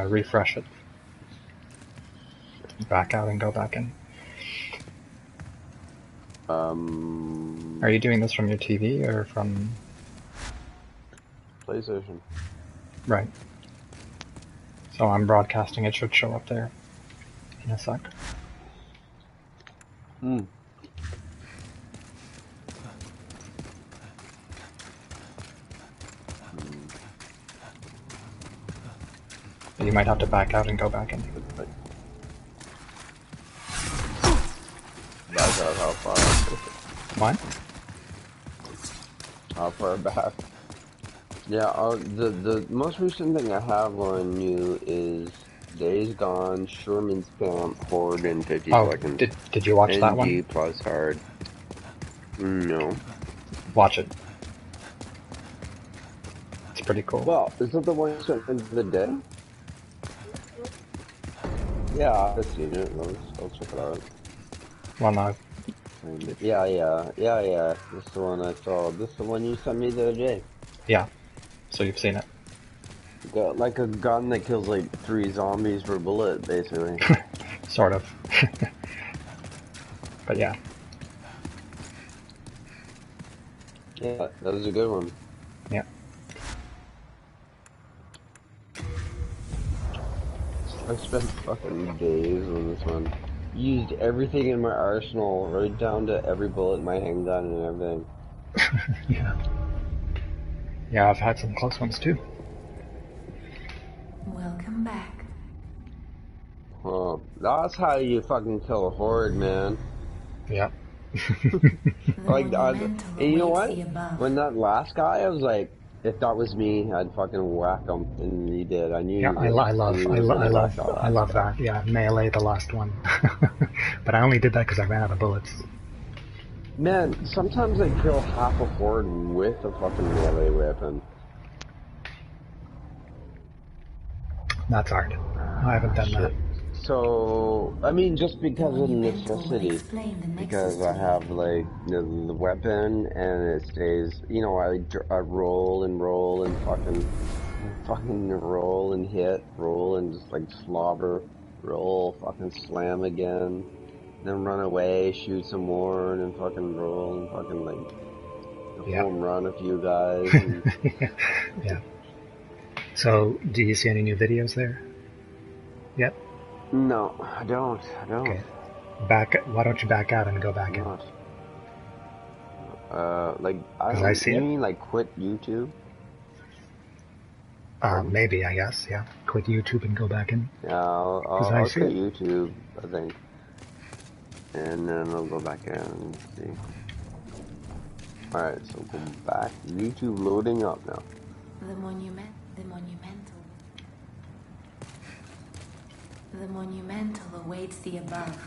refresh it. Back out and go back in. Are you doing this from your TV or from... PlayStation. Right. So I'm broadcasting, it should show up there in a sec. You might have to back out and go back in. Back out how far? What? How far back? Yeah, the most recent thing I have on you is Days Gone, Sherman's Camp, Horde in 50 seconds. Did you watch that one? NG plus hard. No. Watch it. It's pretty cool. Well, is that the one you sent into the day? Yeah, I've seen it. I'll check it out. Well, no. Yeah. This is the one I saw. This is the one you sent me the other day. Yeah. So you've seen it. Got like a gun that kills like 3 zombies per bullet, basically. Sort of. But yeah. Yeah, that was a good one. Yeah. I spent fucking days on this one. Used everything in my arsenal, right down to every bullet in my handgun and everything. Yeah. Yeah, I've had some close ones too. Welcome back. Oh, that's how you fucking kill a horde, man. Yeah. Like, and you know what? When that last guy, I was like, if that was me, I'd fucking whack him, and he did. I knew. Yeah, I love that. Yeah, melee the last one. But I only did that because I ran out of bullets. Man, sometimes I kill half a horde with a fucking melee weapon. That's hard. I haven't done that. So, I mean, just because of necessity, because I have, like, the weapon, and it stays, you know, I roll and fucking roll and hit, roll and just, like, slobber, roll, fucking slam again, then run away, shoot some more, and then fucking roll, and fucking, like, home run a few guys. And... Yeah. So, do you see any new videos there? Yep. No, I don't. Okay. Why don't you back out and go back in? Like, I see you it. mean like quit YouTube? Maybe, I guess, yeah. Quit YouTube and go back in. Yeah, I'll quit YouTube, I think. And then I'll go back in and see. Alright, so go back. YouTube loading up now. The monumental awaits the above.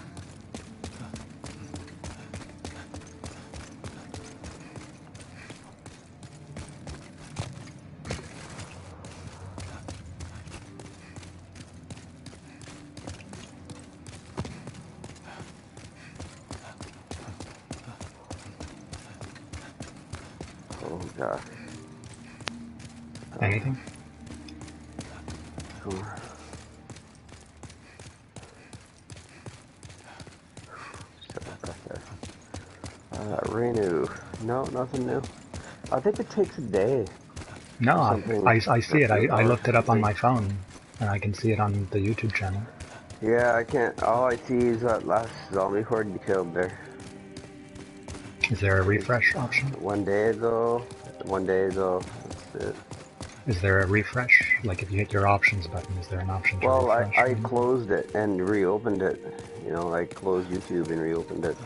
Oh god. Anything? Sure. Renew. No, nothing new. I think it takes a day. No, I see it. I looked it up on my phone, and I can see it on the YouTube channel. Yeah, I can't. All I see is that last zombie horde you killed there. Is there a refresh option? 1 day ago. 1 day ago. That's it. Is there a refresh? Like if you hit your options button, is there an option to refresh? Well, I closed it and reopened it. You know, I closed YouTube and reopened it.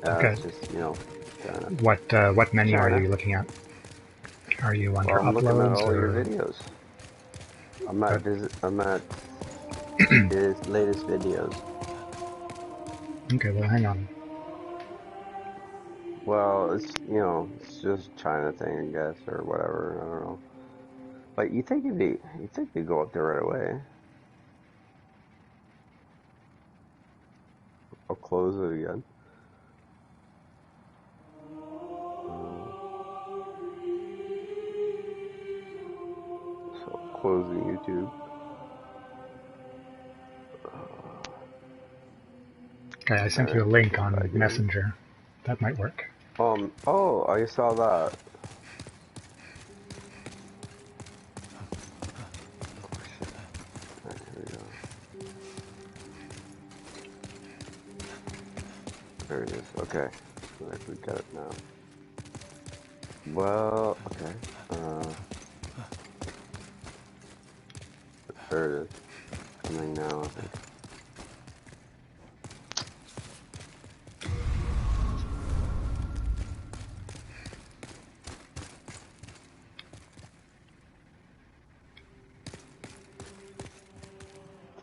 Okay. It's just, you know. What menu are you looking at? Are you under uploads? I'm looking at all your videos. I'm at his latest videos. Okay, well hang on. Well, it's, you know, it's just China thing, I guess, or whatever. I don't know. But you think you'd go up there right away? I'll close it again. So closing YouTube. Okay, I sent you a link on Messenger. That might work. Oh, I saw that. Alright, here we go. There it is. Okay. I think we got it now. Well, okay. There it is. Coming now, I think.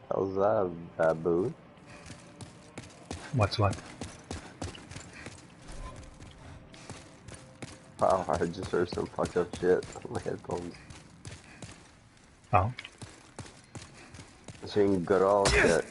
How's that, baboon? What's what? Wow, I just heard some fucked up shit on my headphones. Oh. Saying good old shit.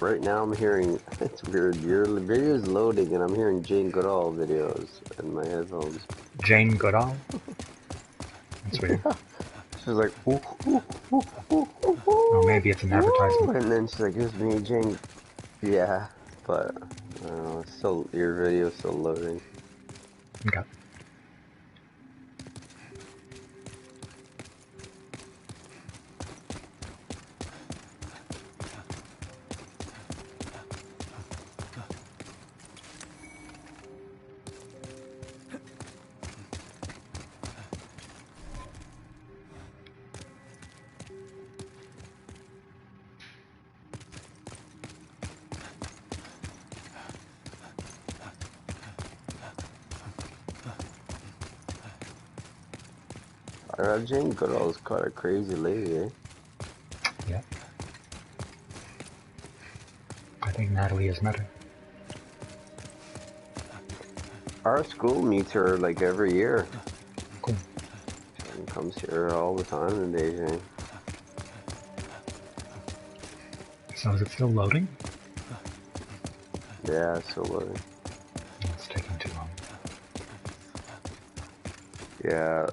Right now I'm hearing, it's weird, your video is loading and I'm hearing Jane Goodall videos in my headphones. Jane Goodall? That's weird. She's like, ooh, ooh, ooh, ooh, ooh, ooh, Oh, maybe it's an advertisement. and then she's like, it's me, Jane. Yeah, but, I don't know, it's still, your video's still loading. Okay. Jane Goodall is quite a crazy lady, eh? Yeah. I think Natalie has met her. Our school meets her like every year. Cool. She comes here all the time in Beijing. So is it still loading? Yeah, it's still loading. It's taking too long. Yeah,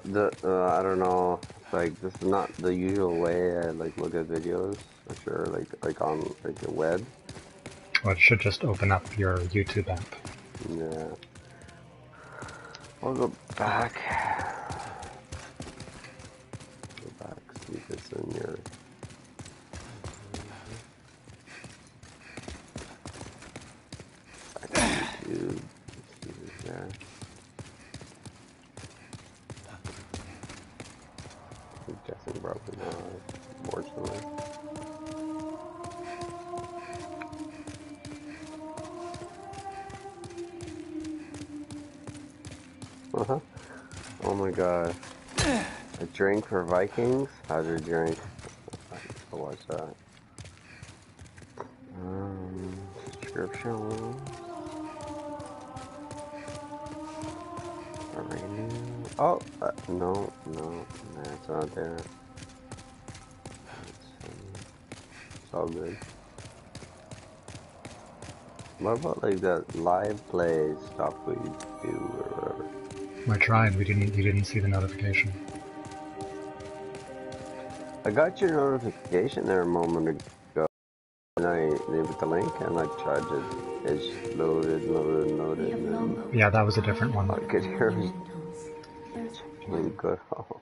I don't know, like, this is not the usual way I, like, look at videos, for sure, like on, like, the web. Well, it should just open up your YouTube app. Yeah. I'll go back. Go back, see if it's in your... Back to YouTube, see if it's there. I'm guessing probably not, unfortunately. Uh-huh. Oh my god. A drink for Vikings? How's your drink? I'll watch that. Subscription. Oh, no, it's not there. It's all good. What about like that live play stuff we do or whatever? I tried. You didn't see the notification. I got your notification there a moment ago, and I named the link and I tried to. It's loaded, and then Yeah, that was a different one. I could hear it. Really good. Oh.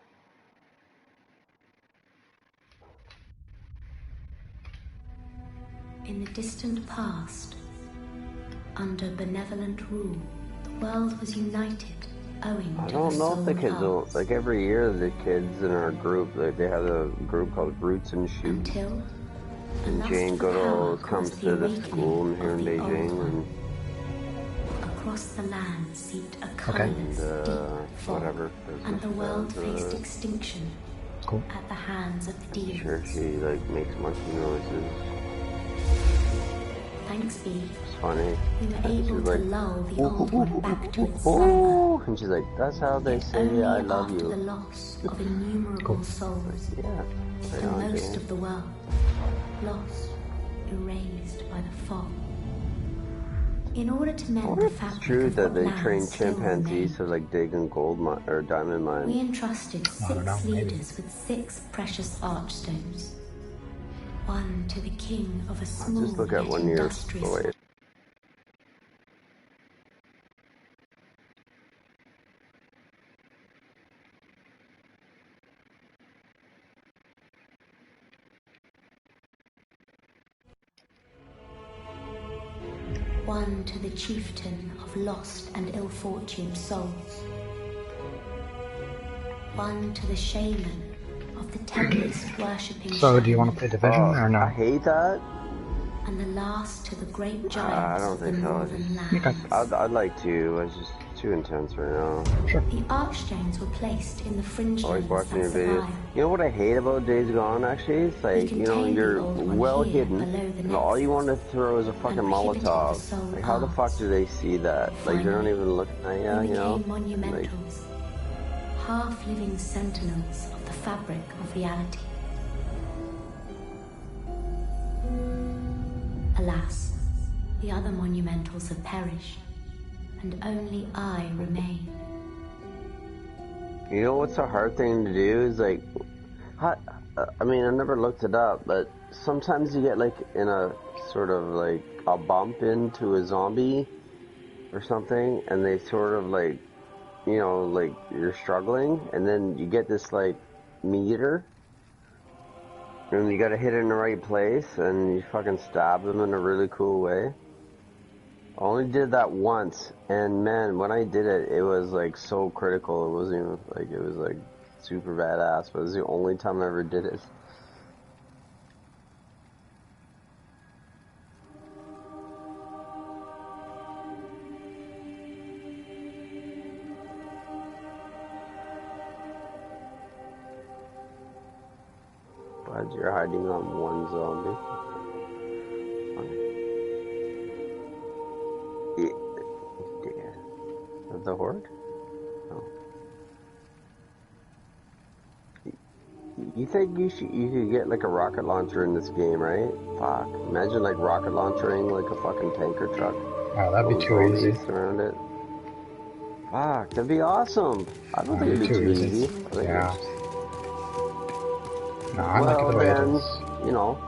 In the distant past, under benevolent rule, the world was united owing I to don't the know if the soul kids will, paths. like every year the kids in our group, they have a group called Roots and Shoots. Until a And lust Jane for Goodall power comes caused to the awakening school here of in the old Beijing one. and Across the land seeped a colorless, deep fog, whatever. and the world faced extinction Cool. at the hands of the I'm sure demons. she like makes monkey noises. Thanks be, It's funny. we were And able she's to like, lull the ooh, old ooh, one ooh, back to ooh, its slumber. ooh. And she's like, that's how they say Only I love after the you. loss of innumerable Cool. souls, Yeah. Right and on, most Jane. of the world lost, erased by the fog. In order to I mend wonder the if it's fabric true of that what they lands train still chimpanzees remain, to like dig in gold or diamond mines. we entrusted I don't know, 6 maybe. leaders with 6 precious archstones. One to the king of a small Just look at yet one year. industrious Oh, wait. one to the chieftain of lost and ill-fortuned souls, one to the shaman of the tempest worshipping So, do you want to play Division or I no? hate that. and the last to the great I giants don't of the think so. northern Okay. lands. I'd like to. It's just too intense right now. Sure. The archstones were placed in the fringe Always lands watching your that videos. survive. You know what I hate about Days Gone, actually? It's like, We you know, contain the you're old one well here hidden, below the and all you want to throw is a fucking and prohibited the Molotov. soul Like, how the fuck arts. do they see that? Like, they're not Finally, even looking at you, we you know? became Like, monumentals, half-living sentinels of the fabric of reality. Alas, the other monumentals have perished, and only I remain. you know what's a hard thing to do is like, I mean, I never looked it up, but sometimes you get like in a sort of like a bump into a zombie or something, and they sort of like, you know, like you're struggling, and then you get this like meter, and you gotta hit it in the right place, and you fucking stab them in a really cool way. I only did that once, and man, when I did it, it was like so critical. It wasn't even like, it was like super badass, but it was the only time I ever did it. Glad you're hiding on one zombie. Yeah. The horde? Oh. You think you could get like a rocket launcher in this game, right? Fuck. Imagine like rocket launchering like a fucking tanker truck. Oh, that'd be Those too easy. zombies around it. Fuck, that'd be awesome. I don't think That'd it'd be be too too easy. easy. I think Yeah. it's just, No, I like it well the way it then, is. you know,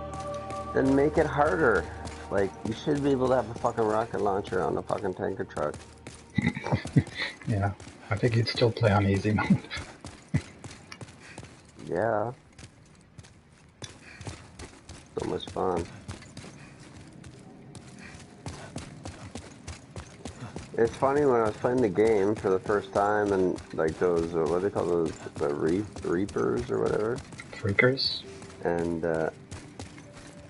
then make it harder. Like, you should be able to have a fucking rocket launcher on a fucking tanker truck. Yeah. I think you'd still play on easy mode. Yeah. So much fun. It's funny when I was playing the game for the first time and like those, what do they call those, the Reapers or whatever? Freakers? And,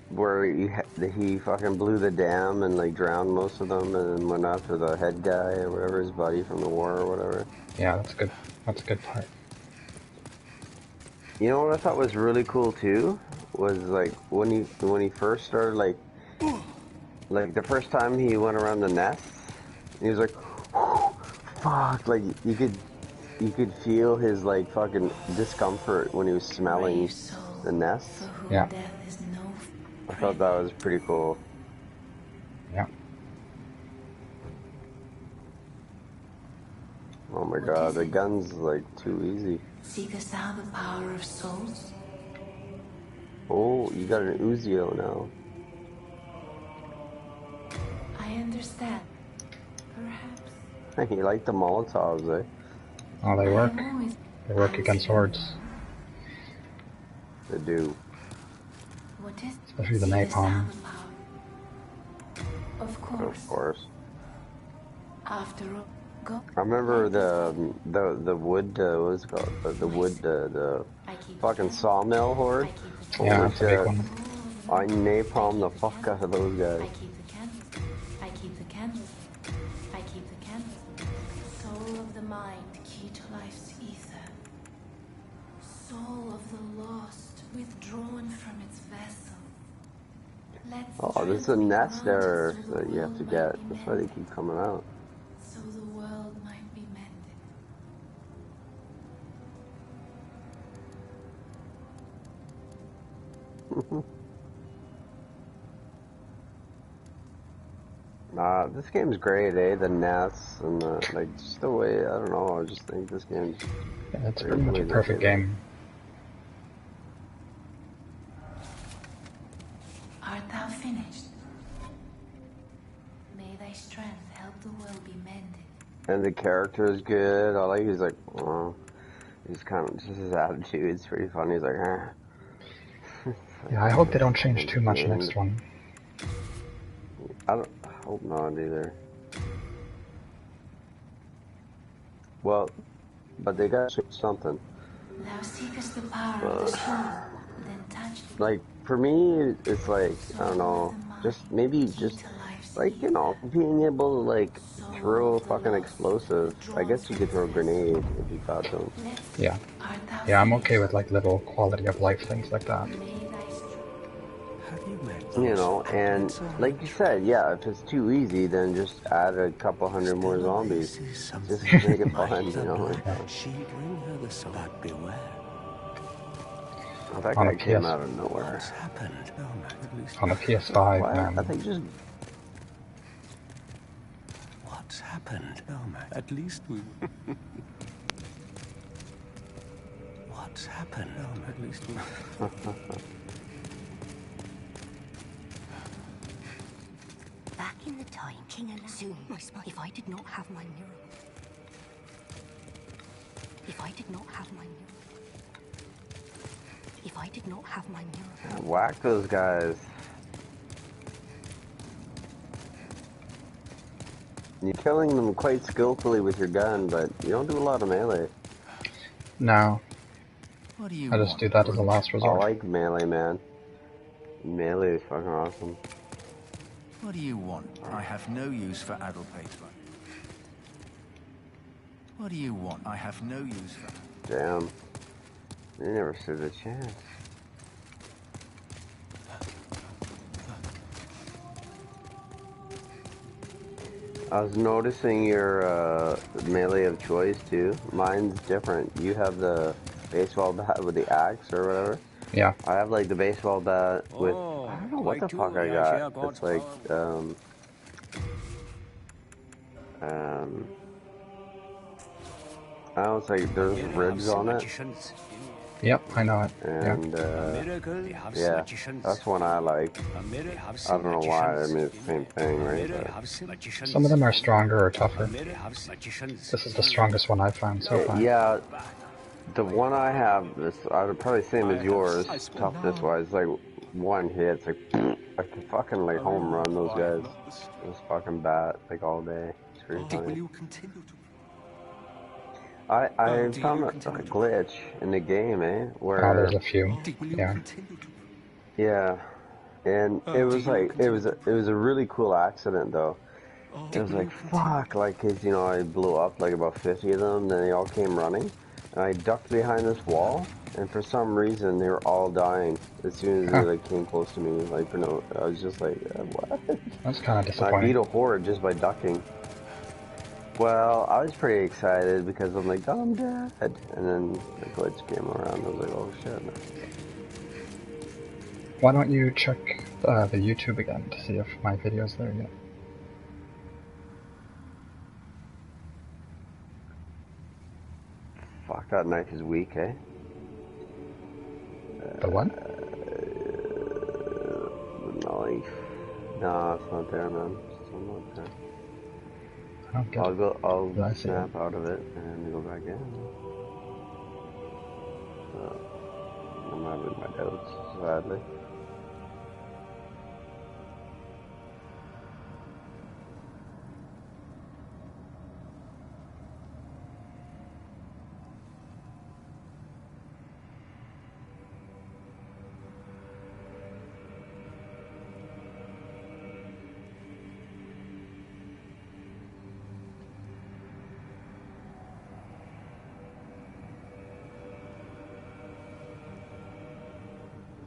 where he fucking blew the dam and like drowned most of them and then went after the head guy or whatever, his buddy from the war or whatever. Yeah, that's good. That's a good part. You know what I thought was really cool too? Was like when he first started like the first time he went around the nest, he was like, fuck, like you could feel his like fucking discomfort when he was smelling the nest. Yeah. I thought that was pretty cool. Yeah. Oh my god, the gun's like too easy. Seekest thou the power of souls? Oh, you got an Uzio now. I understand. Perhaps. You like the Molotovs, eh? Oh, they work. I am always They work against hordes. They do. What is Especially the Seekest thou napalm. the power? Of course. Of course. After all, go. I remember the wood, what was it called? The wood, the I keep fucking the sawmill horde. I Yeah, Holy that's a big shit. one. I napalm the fuck out of those I guys. keep the candles. I keep the candles. I keep the candles. Soul of the mind, key to life's ether. Soul of the lost, withdrawn from its vessel. Let's Oh, there's a nest there that you have to get. That's why they keep coming out. So the world might be mended. Nah, this game's great, eh? The nets and the, like, just the way, I don't know, I just think this game's Yeah, it's great pretty the much way a they perfect did it. game. Art thou finished? May thy strength help the world be mended. And the character is good. I like he's like, oh, he's kind of, just his attitude, it's pretty funny. He's like, Yeah, I hope they don't change too much and next one. I hope not either. Well, but they got to change something. Thou seekest the power of the soul, then touch the Like, for me, it's like, I don't know, just maybe key just, to life's like, you know, being able to, like, throw fucking explosive. I guess you could throw a grenade if you got them. Yeah. Yeah, I'm okay with like little quality of life things like that. You know, and like you said, yeah, if it's too easy, then just add a couple hundred more zombies. Just make it fun, you know. Oh, that On guy a came PS out of nowhere. on the PS5, What? I man. think just What's happened? At least we... What's happened? At least we... Back in the time, King and soon, if I did not have my mirror, if I did not have my mirror, if I did not have my mirror, whack those guys. You're killing them quite skillfully with your gun, but you don't do a lot of melee. No, What do you I just want, do that as a last I resort. like melee, man. Melee is fucking awesome. What do you want? I have no use for adult paper. What do you want? I have no use for... Damn. You never stood a chance. I was noticing your melee of choice too. Mine's different. You have the baseball bat with the axe or whatever. Yeah. I have like the baseball bat with I don't know what the fuck I got. It's like I don't know, it's like there's ribs on it. Yep, I know it. Yeah. And yeah, that's one I like. I don't know why. I mean, it's the same thing, right? But Some of them are stronger or tougher. This is the strongest one I've found so far. yeah, the one I have, I would probably same as yours, toughness wise. Like one hit, it's like I can fucking like home run those guys. This fucking bat like all day. It's pretty funny. I found a glitch in the game, where there's a few. Yeah. yeah, and it was like it was a really cool accident though. It was like fuck, like 'cause you know I blew up like about 50 of them, then they all came running, and I ducked behind this wall, and for some reason they were all dying as soon as they like came close to me. Like for no, I was just like what? That's kind of I beat disappointing. a horde just by ducking. Well, I was pretty excited because I'm like, oh, I'm dead. And then the glitch came around. I was like, oh shit. Why don't you check the YouTube again to see if my video's there yet? Fuck, that knife is weak, eh? The what? The knife. No, it's not there, man. It's still not there. I don't get it. I'll Did I see snap out of it and go back in. I'm having my doubts, sadly.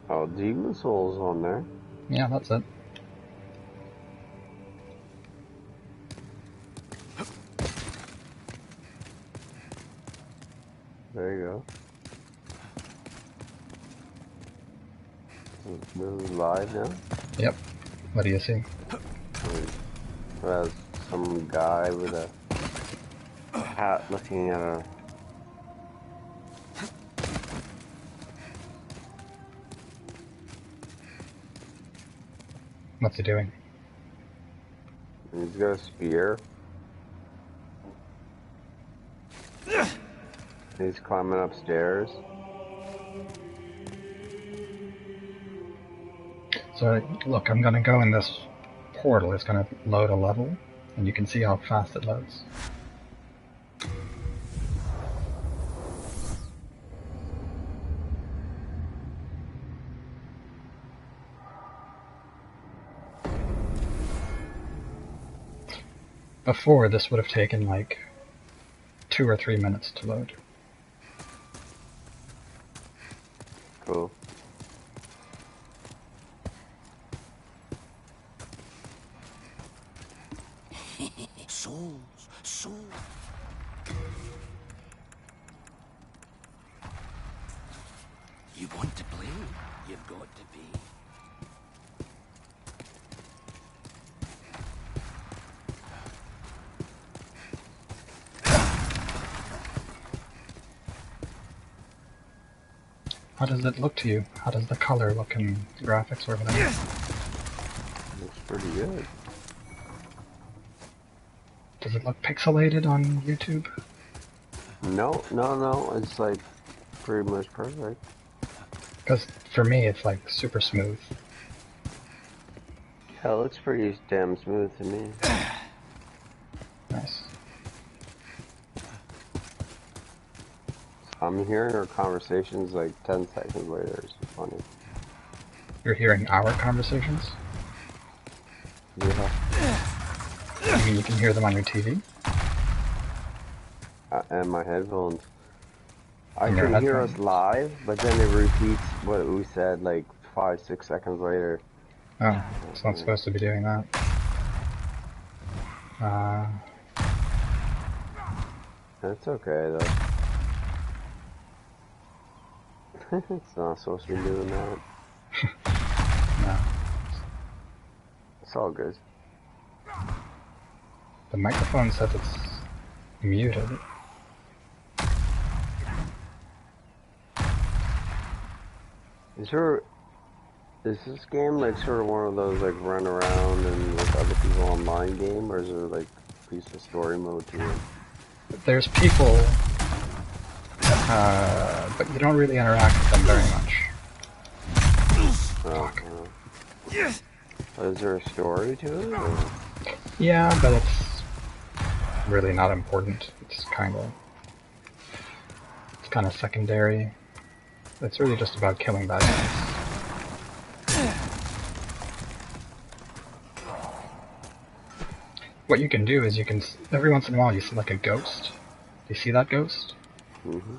Oh, Demon Souls on there. Yeah, that's it. There you go. This is live now. Yep. What do you see? As some guy with a hat looking at a... What's he doing? He's got a spear. He's climbing upstairs. So, look, I'm gonna go in this portal. It's gonna load a level, and you can see how fast it loads. Before, this would have taken like 2 or 3 minutes to load. Cool. Souls. You want to play? You've got to be. How does it look to you? How does the color look in graphics or whatever? Looks pretty good. Does it look pixelated on YouTube? No. It's like pretty much perfect. Because for me, it's like super smooth. Yeah, it looks pretty damn smooth to me. Nice. I'm hearing our conversations like 10 seconds later. It's funny. You're hearing our conversations? Yeah. You mean you can hear them on your TV? And my headphones. I And your can hear headphones? us live, but then it repeats what we said like 5-6 seconds later. Oh, it's not supposed to be doing that. That's okay though. It's not supposed to be doing that. No. It's all good. The microphone says it's muted. Is this game like sort of one of those like run around and with other people online game, or is there like a piece of story mode to it? There's people, but you don't really interact with them very much. Is there a story to it? Or? Yeah, but it's really not important. It's kind of secondary. It's really just about killing bad guys. What you can do is every once in a while you see like a ghost. You see that ghost? Mm-hmm.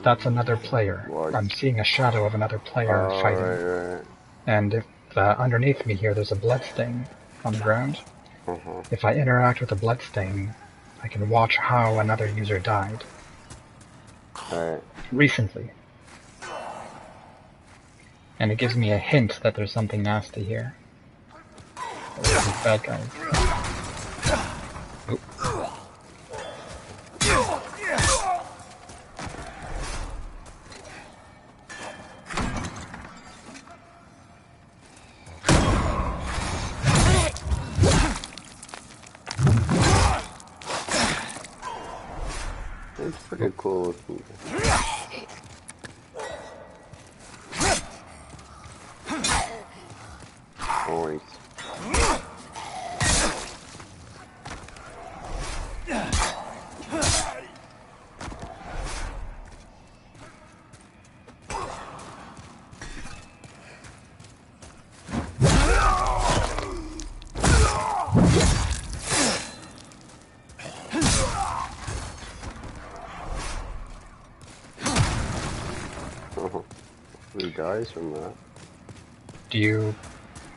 That's another player. What? I'm seeing a shadow of another player fighting. Right. And if underneath me here there's a bloodstain on the ground. Uh-huh. If I interact with the bloodstain, I can watch how another user died. Right. Recently. And it gives me a hint that there's something nasty here. There's some bad guys. Oop. It's pretty cool looking. Always. He dies from that.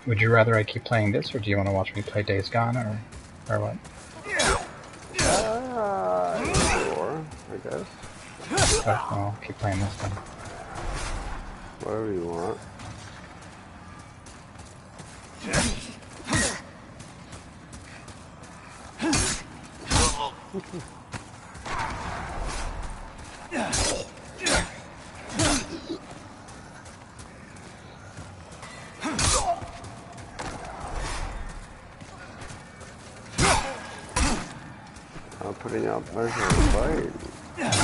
Would you rather I keep playing this, or do you want to watch me play Days Gone, or what? Sure, I guess. Oh, well, I'll keep playing this then. Whatever you want. I'm putting out pressure on the fight.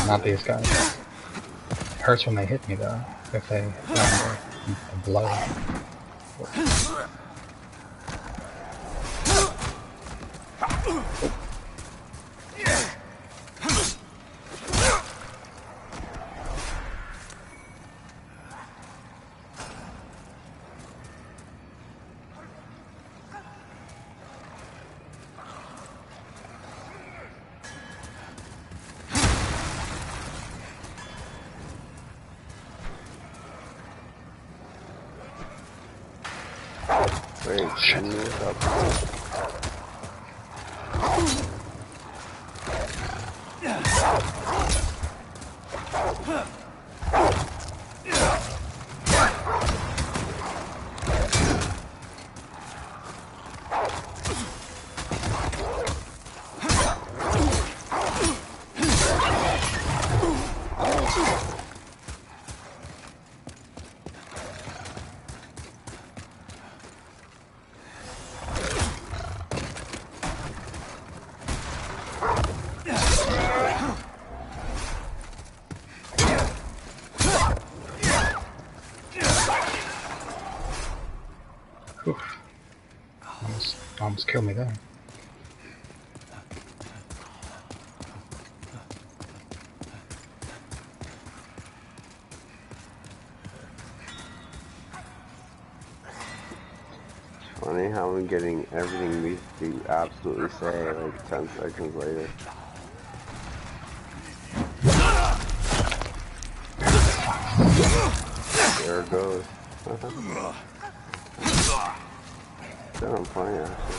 Not these guys. Hurts when they hit me though. If they land a blow. Wait, shit. Almost killed me there. Funny how I'm getting everything we do absolutely say like 10 seconds later. There it goes. Still I'm playing actually.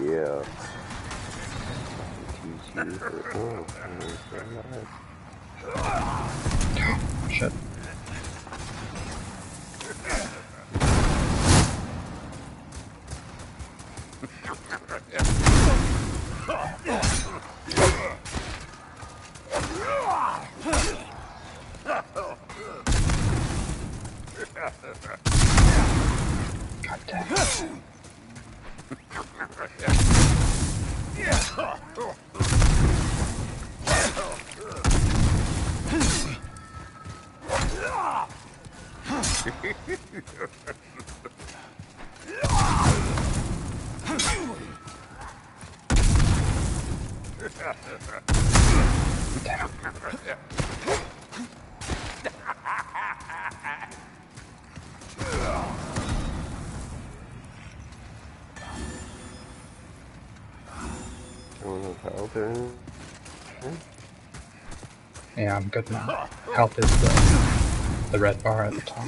Yeah. Shit. God damn. Yeah, I'm good now. Health is the red bar at the top.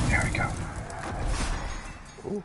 There we go. Ooh.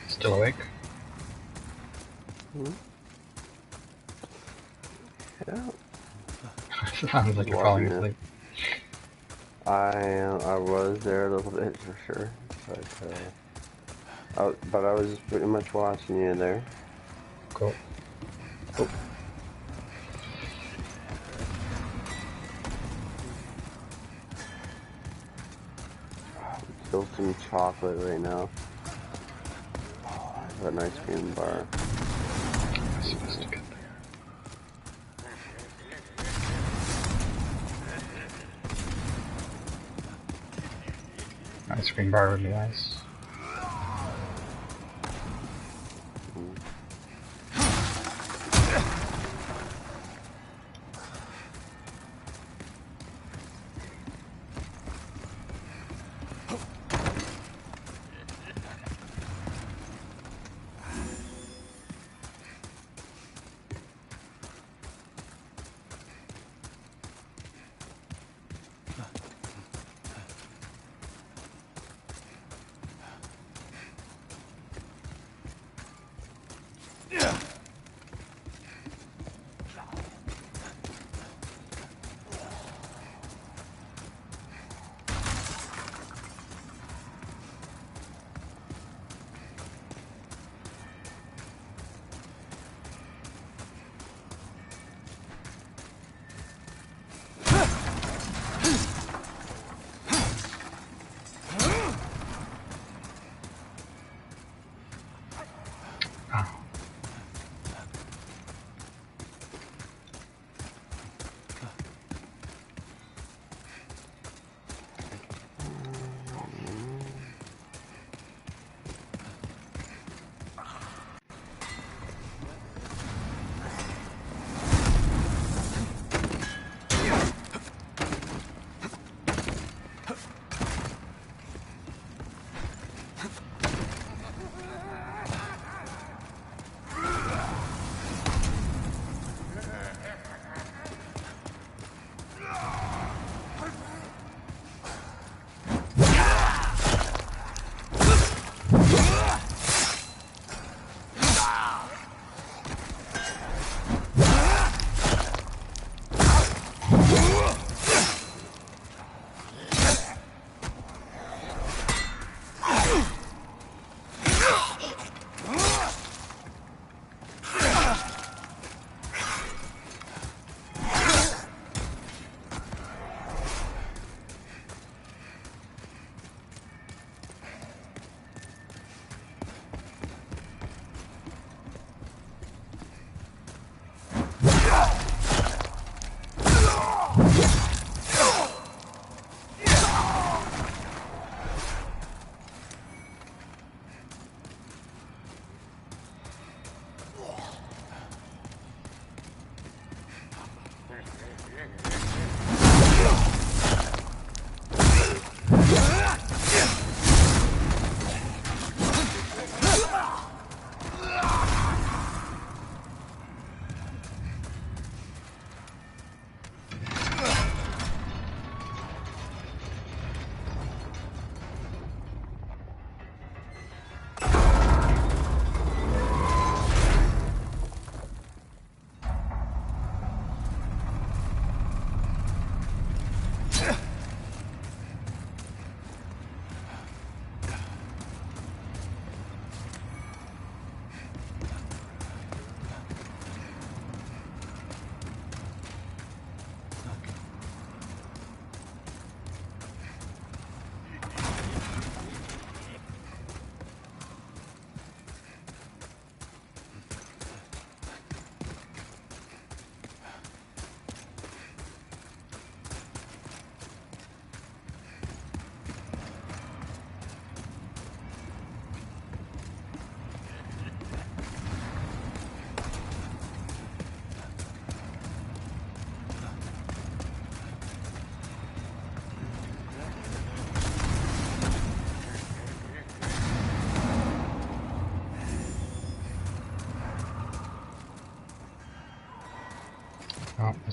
Still awake? Yeah. Sounds like you're falling asleep. I was there a little bit for sure, but I was pretty much watching you there. Cool. Oh. Still some chocolate right now. Oh, I have an ice cream bar. I'm supposed to get there. Ice cream bar would be nice.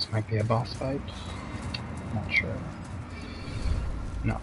This might be a boss fight. Not sure. No.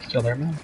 Still there, man?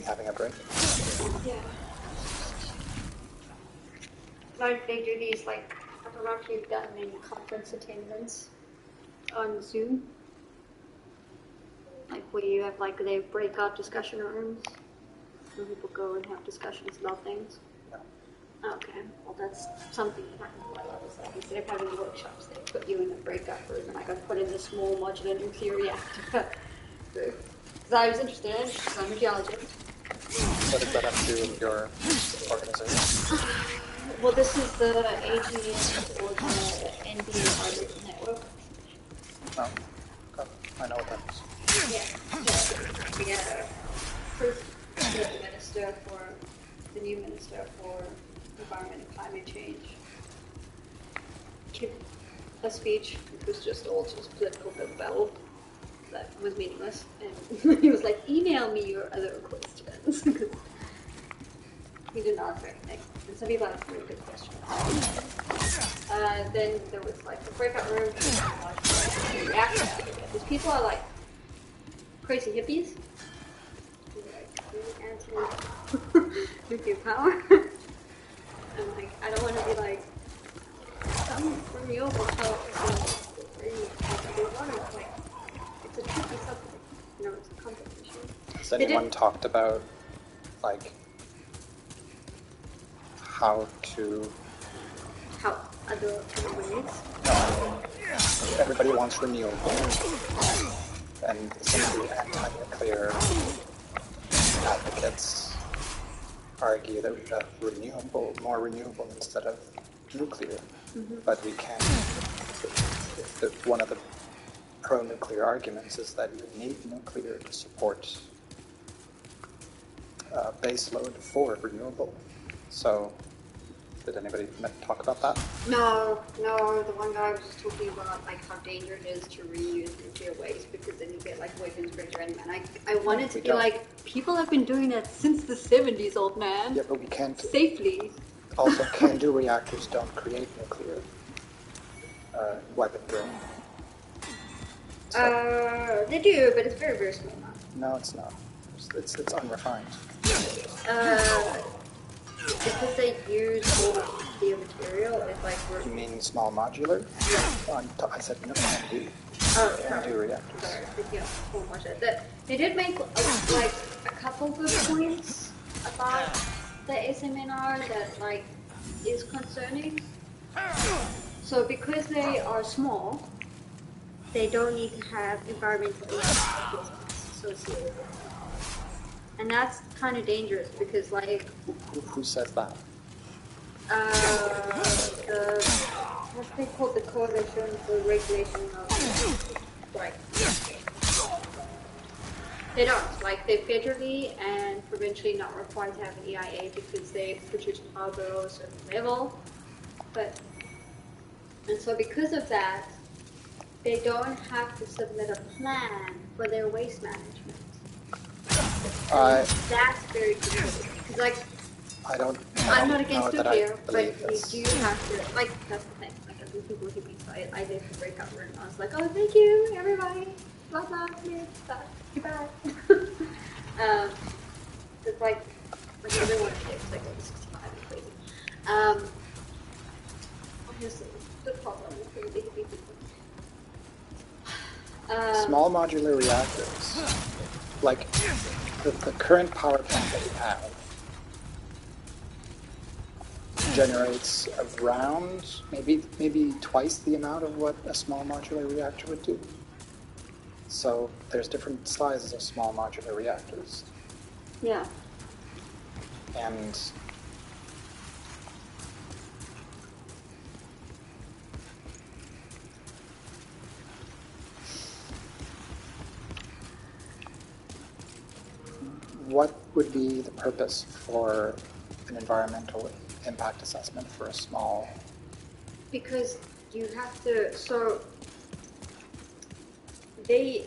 Having a break? Yeah. Like they do these, like, I don't know if you've done any conference attendance on Zoom. Like where you have like they breakout discussion rooms where people go and have discussions about things. No. Okay, well that's something that was like instead of having workshops, they put you in a breakout room, and I got put in the small modular nuclear reactor. Because I was interested in it, because I'm a geologist. What does that have to do with your organization? Well, this is the AGN or the NBA Arbiter Network. Oh, okay. I know what that is. Yeah. First, the minister for the new minister for environment and climate change gave a speech which was just all just political babble that was meaningless, and he was like, "Email me your other questions." He didn't answer anything. And some people asked really good questions. Then there was like a breakout room. These people are like crazy hippies. They're like really anti-nuclear power. And like, I don't want to be like, some renewable stuff is like, it's a tricky subject. You know, it's a complex issue. Has anyone talked about like how other ways? Everybody wants renewables. And some of the anti-nuclear advocates argue that we should have more renewable instead of nuclear. But we can't. One of the pro-nuclear arguments is that you need nuclear to support baseload for renewable. So, did anybody talk about that? No, the one guy was just talking about like how dangerous it is to reuse nuclear waste because then you get like weapons grade uranium. And I wanted to be like, people have been doing that since the 70s, old man. Yeah, but we can't. Safely. Also, CANDU reactors don't create nuclear weapon grade. They do, but it's very, very small amount. No, it's not. It's unrefined. Because they use all the material, it's like You mean small modular? Yeah. I said no, CANDU. Oh, CANDU reactors. Sorry, yeah, so much. They did make like a couple good points about the SMNR that like is concerning. So because they are small, they don't need to have environmental impact associated with them. And that's kind of dangerous because like... Who says that? What's they called, the Coalition for Regulation of... Right. They don't. Like, they're federally and provincially not required to have an EIA because they produce power below a certain level. And so because of that, they don't have to submit a plan for their waste management. That's very good. Because, like, I'm not against nuclear, but you do have to, like, that's the thing. Like, I think people hit me, so I did the breakout room. I was like, oh, thank you, everybody. Blah, blah, blah, blah. Goodbye. It's like everyone is like over 65 and crazy. Obviously, the problem with the hippie people. Small modular reactors, like the current power plant that we have, generates around maybe twice the amount of what a small modular reactor would do. So there's different sizes of small modular reactors. Yeah. And what would be the purpose for an environmental impact assessment for a small? Because you have to, so they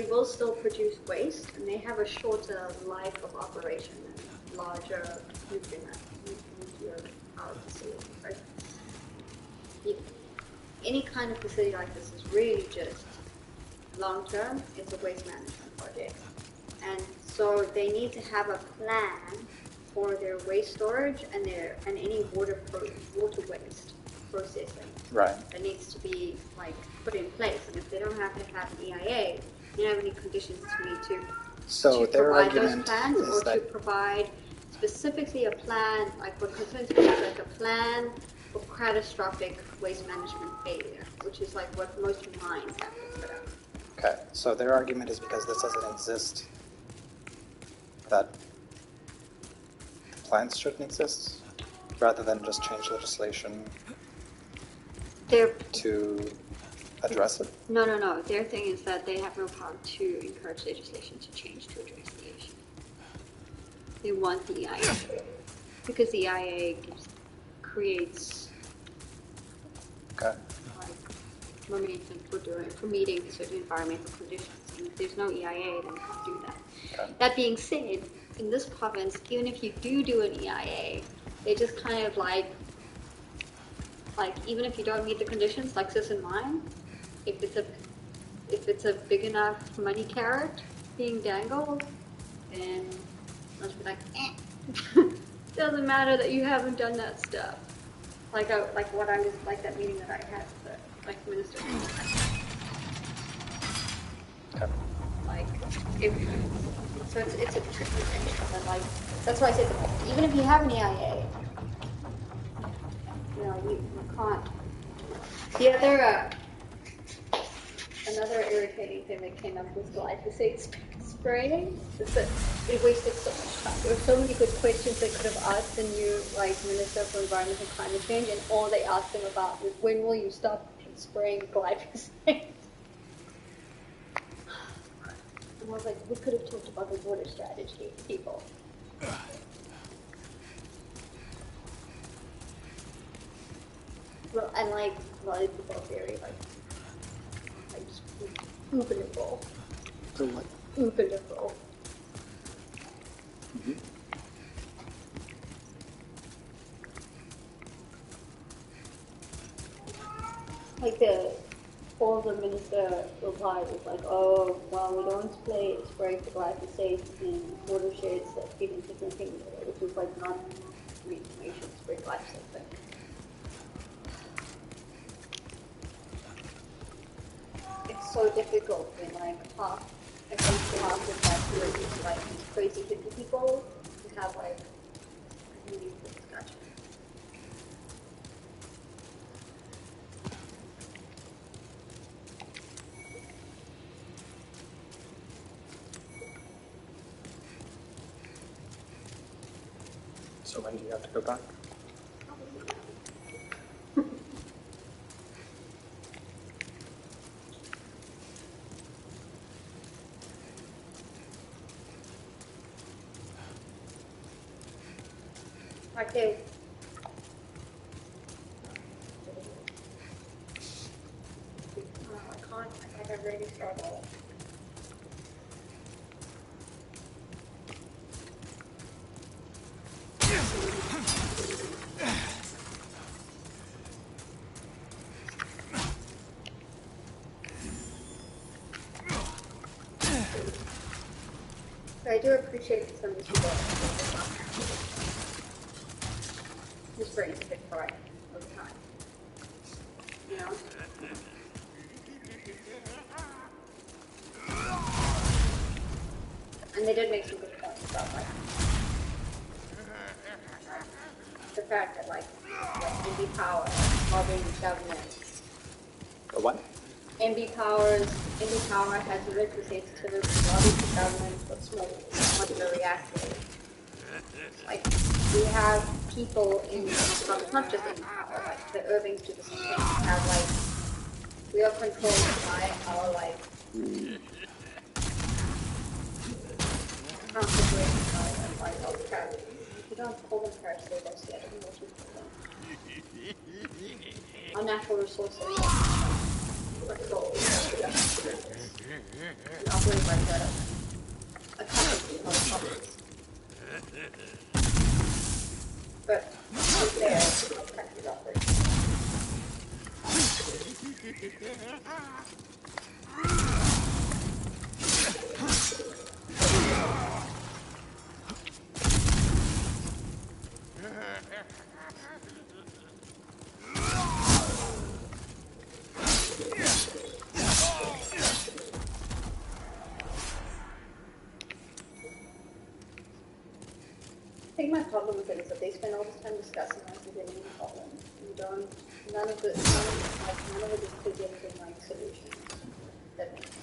will still produce waste and they have a shorter life of operation than larger nuclear power facilities. Right? Any kind of facility like this is really just long term. It's a waste management project. And so they need to have a plan for their waste storage and any water waste processing. Right. That needs to be like put in place. And if they don't have to have an EIA, you don't have any conditions to need to provide those plans or to provide specifically a plan, like what concerns me is like a plan for catastrophic waste management failure, which is like what most mines have to put up. Okay, so their argument is because this doesn't exist, that plans shouldn't exist, rather than just change legislation to address it? No. Their thing is that they have no power to encourage legislation to change to address the issue. They want the EIA because the EIA creates like momentum for meeting certain environmental conditions. And if there's no EIA, then you can't do that. Okay. That being said, in this province, even if you do an EIA, they just kind of like even if you don't meet the conditions, like this in mine, if it's a big enough money carrot being dangled, then I'll just be like, doesn't matter that you haven't done that stuff. Like what I was like that meeting that I had with the minister. Okay. Like it's a tricky thing, and like that's why I said even if you have an EIA, you know you can't. The other Another irritating thing that came up was glyphosate spraying. It wasted so much time. There were so many good questions they could have asked the new Minister for Environment and Climate Change, and all they asked him about was when will you stop spraying glyphosate? And I was like, we could have talked about the water strategy, people. Well, and like a lot of people are very just uber liberal. So what? Uber liberal. Mm-hmm. Like all the minister replied was like, oh, well, we don't spray for glyphosate in watersheds that feed into drinking water, which is like not information spray glyphosate thing. It's so difficult when like half the country is like these crazy hippie people who have like a meaningful discussion. So when do you have to go back? Okay. I can't. I really struggle. I do appreciate some of these people. His brain's a bit fried over time. You know? And they did make some good points about like the fact that like MB Power lobbying the government. The what? MB Power has a reputation to lobby the government for small modular reactors. Like we have people in not just in power, like the Irvings do the same thing. We have like we are controlled by our like configuration by like all the parasites. You don't call them parasites, they're scared of what you call them. Our natural resources are controlled. We operate like a company, not a public. But it's there, protected operation. I think my problem with it is that they spend all this time discussing like the getting problem. None of it is presenting like solutions that make sense.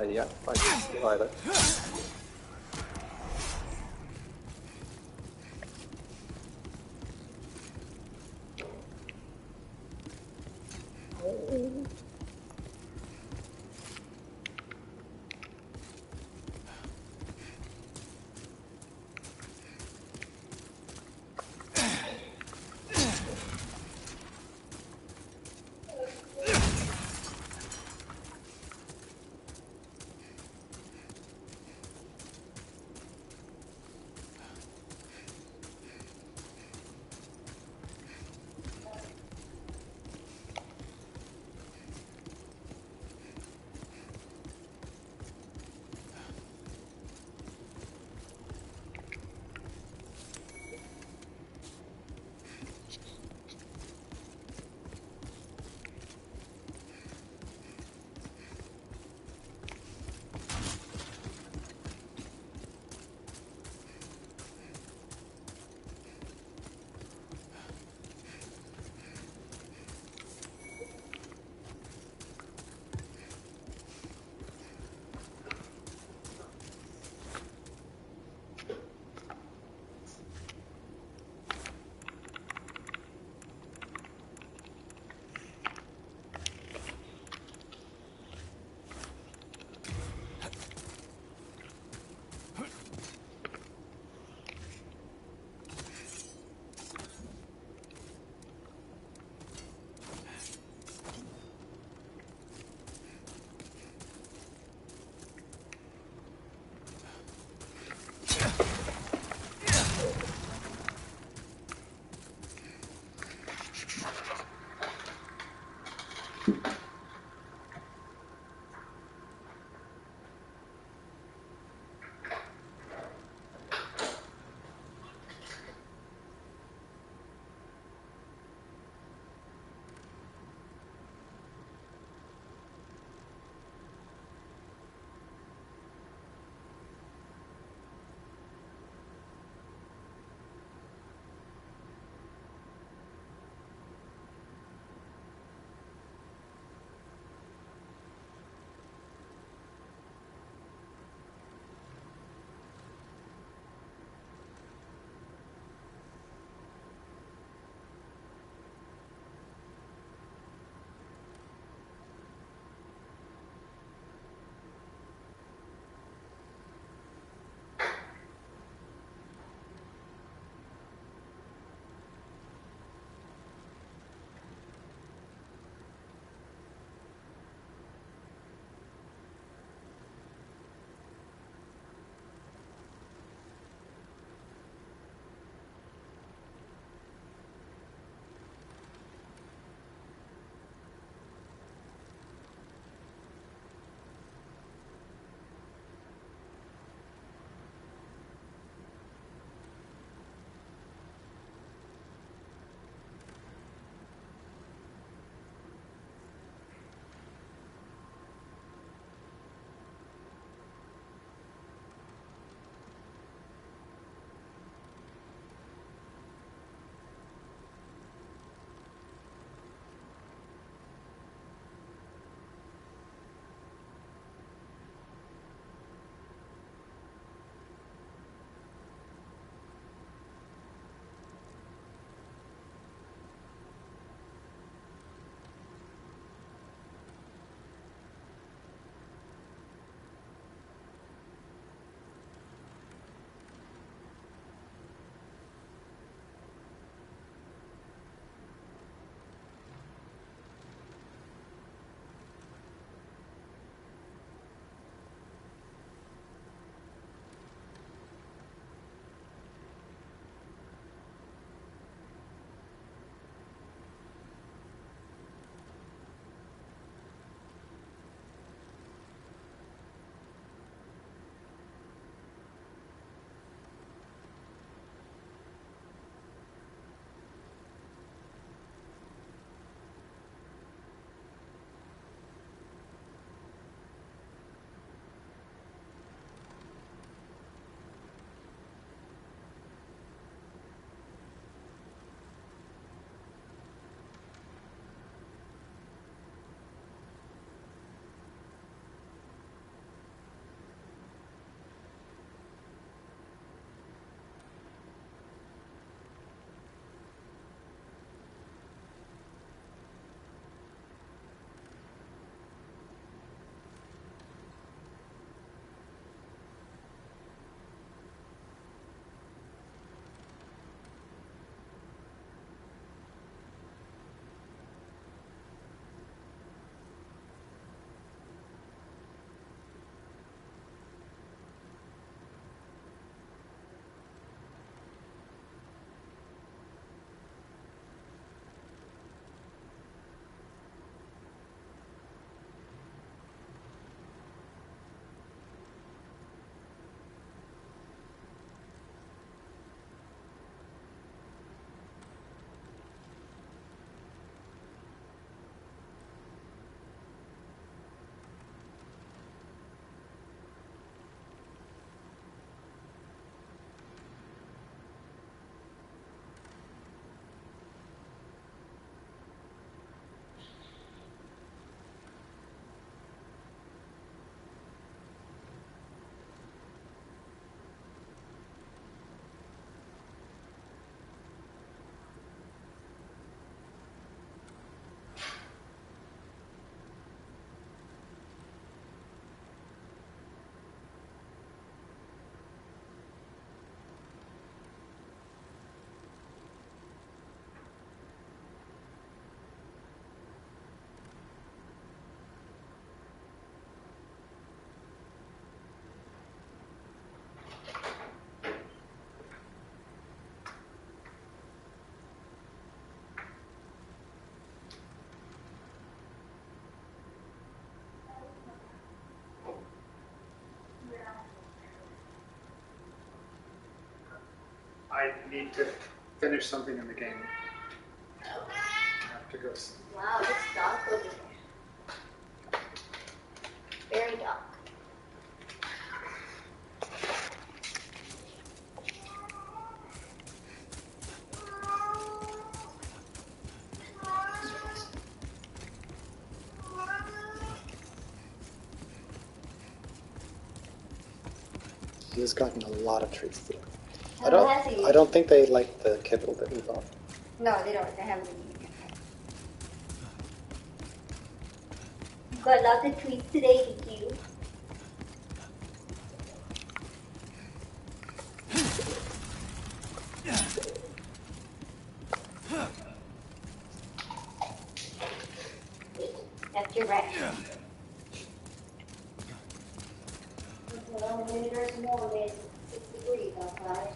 Yeah, fine. Either. I need to finish something in the game. I have to go. Wow, it's dark over here. Very dark. He has gotten a lot of treats today. How has he? I don't think they like the kibble that we bought. No, they don't. They haven't eaten it. You got lots of treats today, did you? That's your rest. Well, maybe there's more than 6 degrees outside.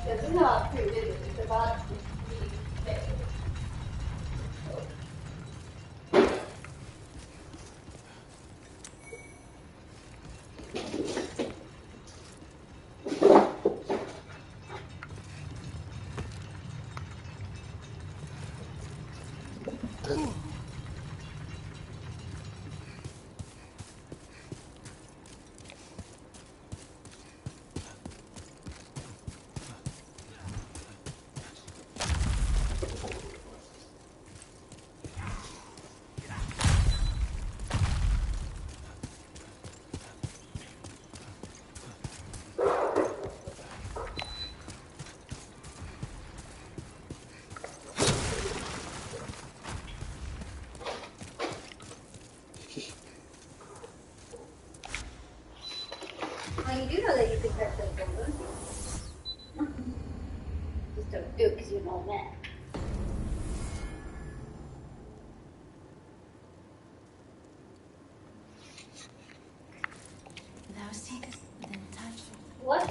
This is not food, is it? It's about eating steak. Well, you do know that you can touch those windows. Just don't do it because you're an old man. Thou seekest within touch. What? I